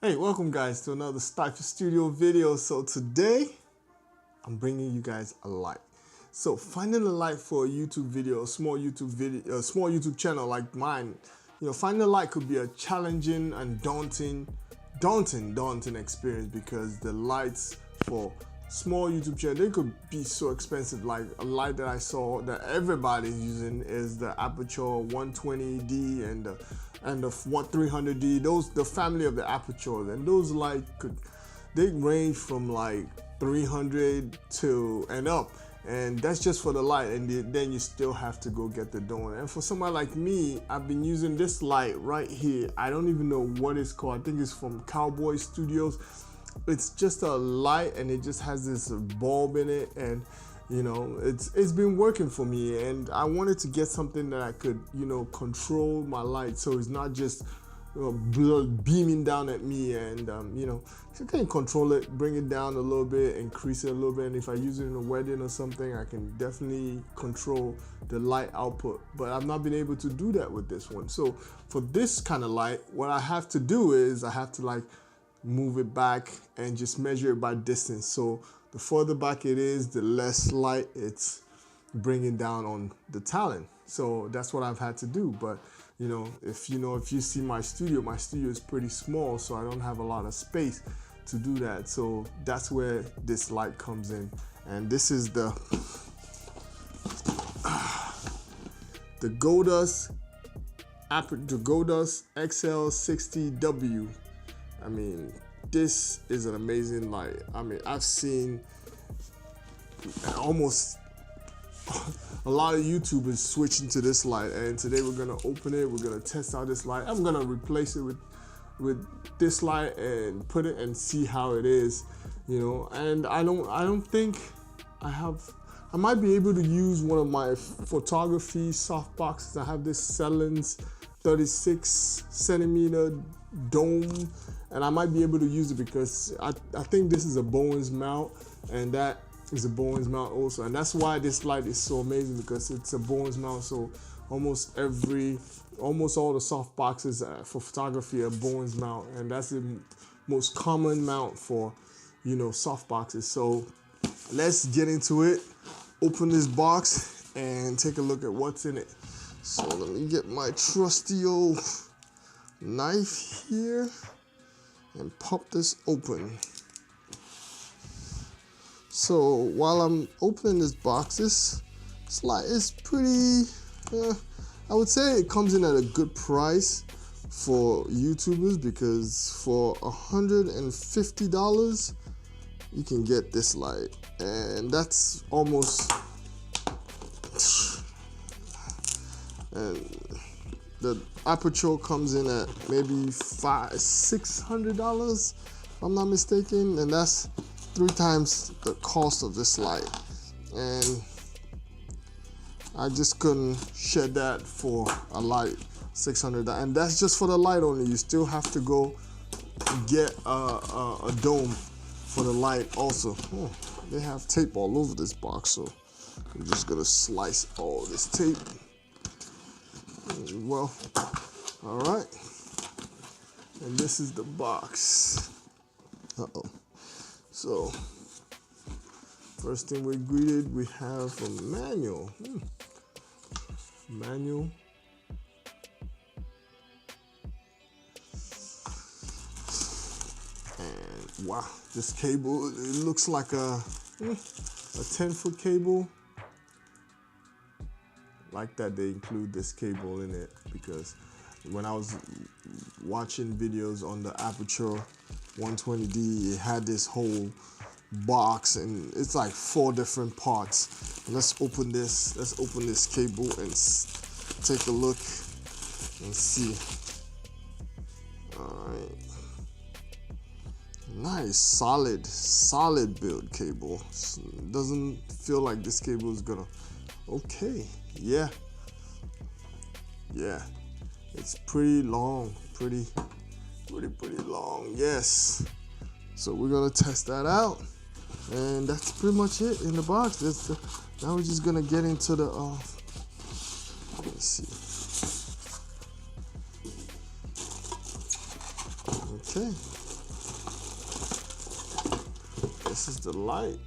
Hey, welcome guys to another SYPH3R Studio video. So today, I'm bringing you guys a light. So finding a light for a YouTube video, a small YouTube channel like mine, finding a light could be a challenging and daunting experience because the lights for small YouTube channel, they could be so expensive. Like a light that I saw that everybody's using is the Aperture 120D and the 300D. The family of the Apertures, and those lights they range from like 300 to and up, and that's just for the light, and then you still have to go get the dome. And for somebody like me, I've been using this light right here. I don't even know what it's called. I think it's from Cowboy Studios. It's just a light, and it just has this bulb in it, and it's been working for me. And I wanted to get something that I could control my light, so it's not just beaming down at me. And so I can control it, bring it down a little bit, increase it a little bit, and if I use it in a wedding or something, I can definitely control the light output. But I've not been able to do that with this one. So for this kind of light, what I have to do is I have to move it back and just measure it by distance. So the further back it is, the less light it's bringing down on the talent. So that's what I've had to do. But if you see my studio is pretty small, so I don't have a lot of space to do that. So that's where this light comes in. And this is the Godox SL60W. I mean, this is an amazing light. I mean, I've seen almost a lot of YouTubers switching to this light, and today we're gonna open it. We're gonna test out this light. I'm gonna replace it with this light and put it and see how it is, And I don't think I might be able to use one of my photography soft boxes. I have this Cellin's 36 centimeter dome, and I might be able to use it because I think this is a Bowens mount, and that is a Bowens mount also. And that's why this light is so amazing, because it's a Bowens mount. So almost all the soft boxes for photography are Bowens mount, and that's the most common mount for soft boxes. So let's get into it. Open this box and take a look at what's in it. So let me get my trusty old knife here and pop this open. So while I'm opening this box, this light is pretty, I would say it comes in at a good price for YouTubers, because for $150 you can get this light, and that's almost, and the Aperture comes in at maybe $600 if I'm not mistaken, and that's 3 times the cost of this light. And I just couldn't shed that for a light, $600, and that's just for the light only. You still have to go get a dome for the light also. Oh, they have tape all over this box, so I'm just gonna slice all this tape. Well, all right, and this is the box. So first thing we have a manual. Manual. And wow, this cable, it looks like a 10-foot cable. Like that they include this cable in it, because when I was watching videos on the Aperture 120D, it had this whole box, and it's like 4 different parts. Let's open this cable and take a look and see. All right, nice solid build cable. It doesn't feel like this cable is gonna, okay, yeah, it's pretty long, pretty long, yes. So we're gonna test that out, and that's pretty much it in the box. Now we're just gonna get into the let's see. Okay, this is the light.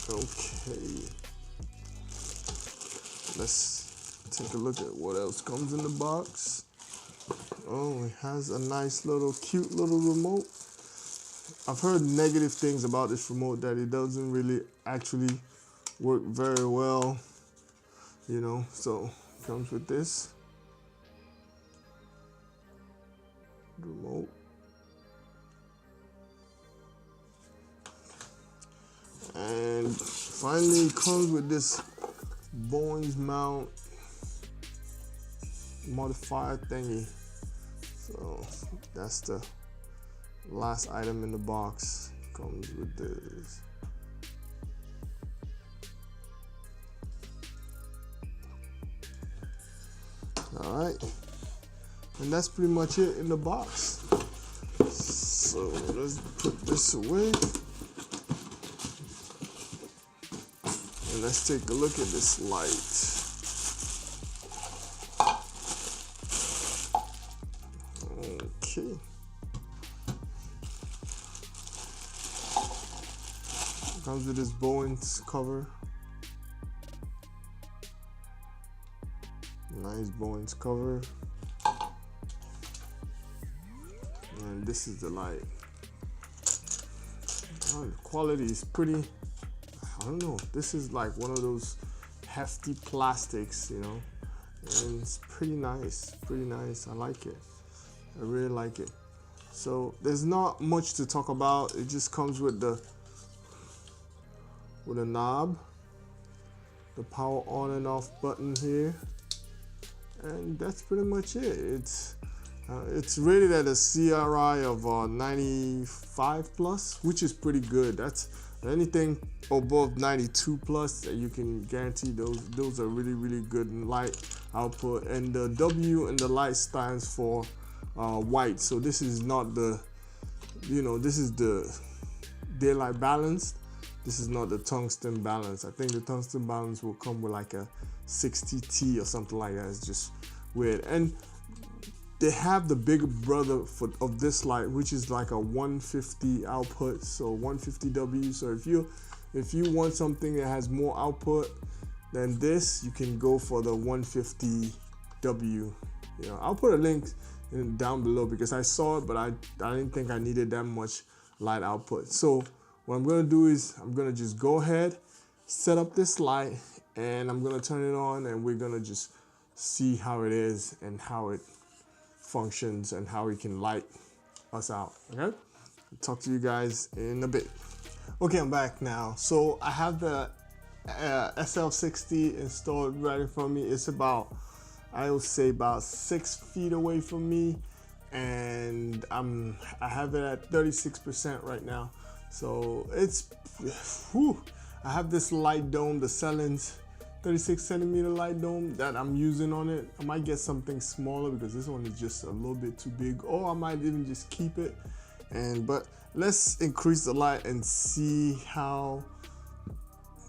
Okay. Let's take a look at what else comes in the box. Oh, it has a nice little, cute little remote. I've heard negative things about this remote, that it doesn't really actually work very well, you know, so it comes with this remote. And finally it comes with this Boeing's mount modifier thingy. So that's the last item in the box. Comes with this. All right, and that's pretty much it in the box. So let's put this away. And let's take a look at this light. Okay. Comes with this Boeing's cover. Nice Boeing's cover. And this is the light. Oh, the quality is pretty, I don't know, this is like one of those hefty plastics, you know, and it's pretty nice, I like it, I really like it. So there's not much to talk about. It just comes with a knob, the power on and off button here, and that's pretty much it. It's rated at a CRI of 95 plus, which is pretty good. That's anything above 92 plus, you can guarantee those are really good light output. And the W in the light stands for white. So this is not the, you know, this is the daylight balance. This is not the tungsten balance. I think the tungsten balance will come with like a 60T or something like that. It's just weird. And they have the big brother of this light, which is like a 150 output, so 150W. So if you want something that has more output than this, you can go for the 150W. You know, I'll put a link down below because I saw it, but I didn't think I needed that much light output. So what I'm gonna do is I'm gonna just go ahead, set up this light, and I'm gonna turn it on, and we're gonna just see how it is and how it functions and how we can light us out. Okay, I'll talk to you guys in a bit. Okay, I'm back now. So I have the SL60 installed right in front of me. It's about, I would say about 6 feet away from me, and I have it at 36% right now. So it's, whew, I have this light dome, the Cellin's 36 centimeter light dome that I'm using on it. I might get something smaller because this one is just a little bit too big, or I might even just keep it. But let's increase the light and see how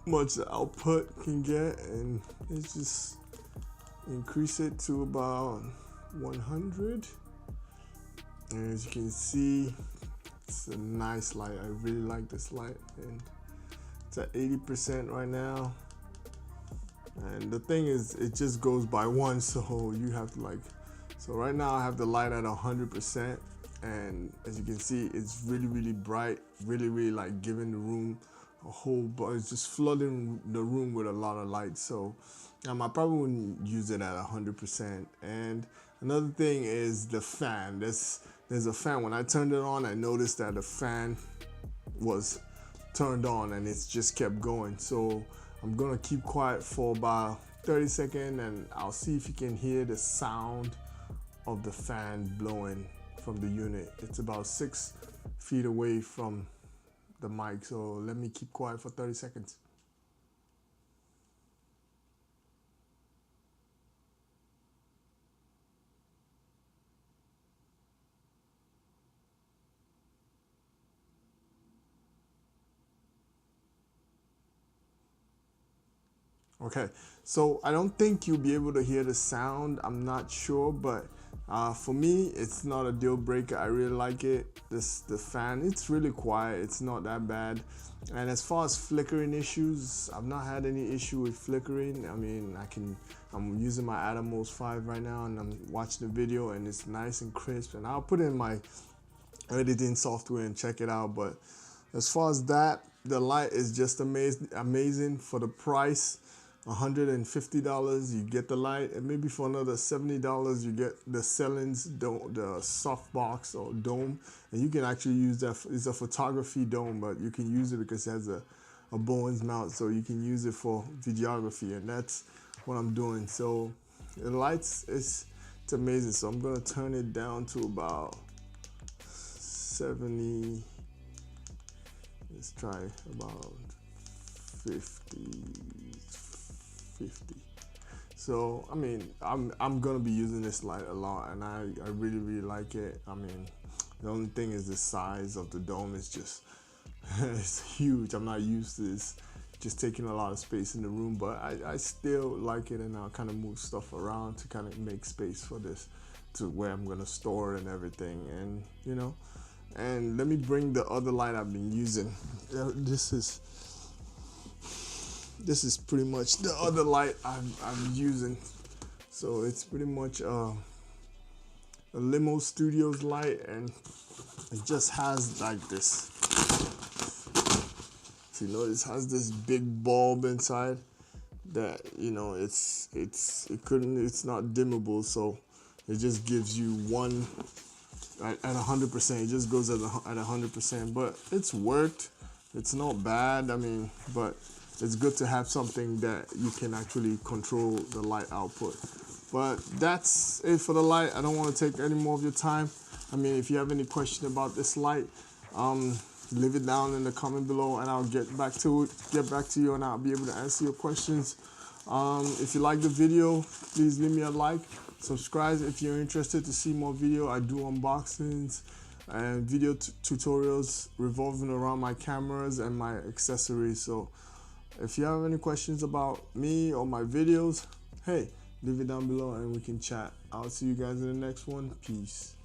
much the output can get, and let's just increase it to about 100. And as you can see, it's a nice light. I really like this light, and it's at 80% right now. And the thing is, it just goes by one, so you have to like, so right now I have the light at 100%, and as you can see, it's really bright, really like giving the room a whole bunch. It's just flooding the room with a lot of light. So I probably wouldn't use it at 100%. And another thing is the fan. There's a fan. When I turned it on, I noticed that the fan was turned on and it's just kept going. So I'm gonna keep quiet for about 30 seconds, and I'll see if you can hear the sound of the fan blowing from the unit. It's about 6 feet away from the mic, so let me keep quiet for 30 seconds. Okay, so I don't think you'll be able to hear the sound. I'm not sure, but For me, it's not a deal breaker. I really like it. The fan, it's really quiet. It's not that bad. And as far as flickering issues, I've not had any issue with flickering. I mean, I'm using my Atomos 5 right now, and I'm watching the video, and it's nice and crisp. And I'll put in my editing software and check it out. But as far as that, the light is just amazing for the price. $150 you get the light, and maybe for another $70 you get the Cellin's dome, the softbox or dome, and you can actually use that. It's a photography dome, but you can use it because it has a Bowens mount, so you can use it for videography, and that's what I'm doing. So the lights, it's amazing. So I'm gonna turn it down to about 70. Let's try about 50. So I mean, I'm gonna be using this light a lot, and I really like it. I mean, the only thing is the size of the dome is just it's huge. I'm not used to this just taking a lot of space in the room, but I still like it, and I'll kind of move stuff around to kind of make space for this, to where I'm gonna store it and everything. And you know, and let me bring the other light I've been using. This is pretty much the other light I'm using. So it's pretty much a Limo Studios light, and it just has like this. So you notice it has this big bulb inside that, you know, it's not dimmable, so it just gives you one at 100%. It just goes at 100%, but it's worked. It's not bad. I mean, but it's good to have something that you can actually control the light output. But that's it for the light. I don't want to take any more of your time. I mean, if you have any question about this light, leave it down in the comment below, and I'll get back to you, and I'll be able to answer your questions. If you like the video, please leave me a like. Subscribe if you're interested to see more video. I do unboxings and video tutorials revolving around my cameras and my accessories. So if you have any questions about me or my videos, hey, leave it down below and we can chat. I'll see you guys in the next one. Peace.